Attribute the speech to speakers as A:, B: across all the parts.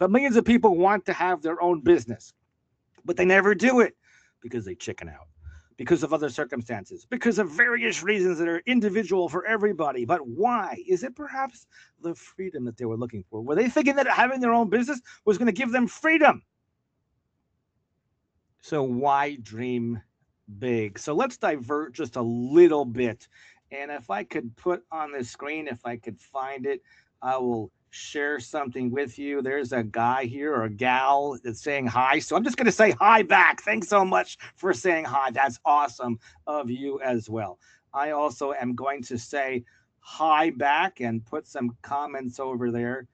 A: But millions of people want to have their own business, but they never do it because they chicken out, because of other circumstances, because of various reasons that are individual for everybody. But why? Is it perhaps the freedom that they were looking for? Were they thinking that having their own business was going to give them freedom? So why dream big? So let's divert just a little bit. And if I could put on the screen, if I could find it, I will share something with you. There's a guy here or a gal that's saying hi. So I'm just going to say hi back. Thanks so much for saying hi. That's awesome of you as well. I also am going to say hi back and put some comments over there.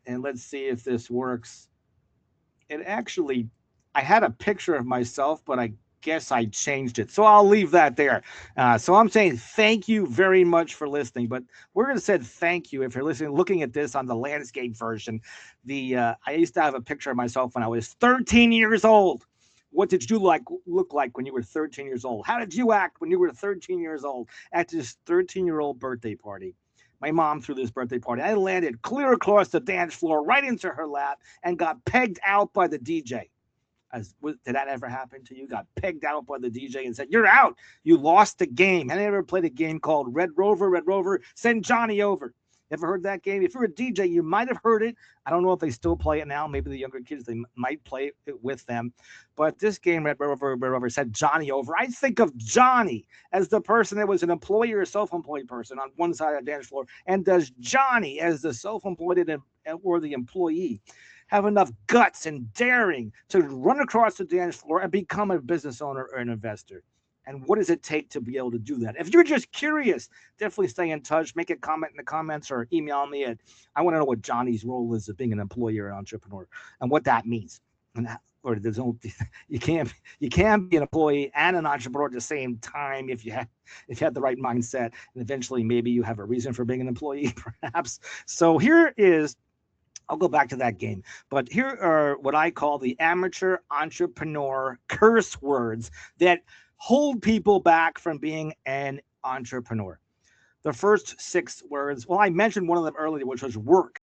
A: And let's see if this works. It actually, I had a picture of myself, but I guess I changed it. So I'll leave that there. So I'm saying thank you very much for listening. But we're going to say thank you if you're listening, looking at this on the landscape version. The I used to have a picture of myself when I was 13 years old. What did you look like when you were 13 years old? How did you act when you were 13 years old at this 13-year-old birthday party? My mom threw this birthday party. I landed clear across the dance floor, right into her lap, and got pegged out by the DJ. Did that ever happen to you? Got pegged out by the DJ and said, "You're out. You lost the game." Have you ever played a game called Red Rover? Red Rover, send Johnny over. Ever heard that game? If you're a DJ, you might have heard it. I don't know if they still play it now. Maybe the younger kids they might play it with them. But this game, Red Rover, said Johnny over. I think of Johnny as the person that was an employee or self-employed person on one side of the dance floor, and does Johnny as the self-employed or the employee have enough guts and daring to run across the dance floor and become a business owner or an investor? And what does it take to be able to do that? If you're just curious, definitely stay in touch. Make a comment in the comments or email me at I want to know what Johnny's role is of being an employee or an entrepreneur and what that means. And that, or there's no you can't be an employee and an entrepreneur at the same time if you have the right mindset, and eventually maybe you have a reason for being an employee perhaps. So here is, I'll go back to that game. But here are what I call the amateur entrepreneur curse words that hold people back from being an entrepreneur. The first six words, well, I mentioned one of them earlier, which was work.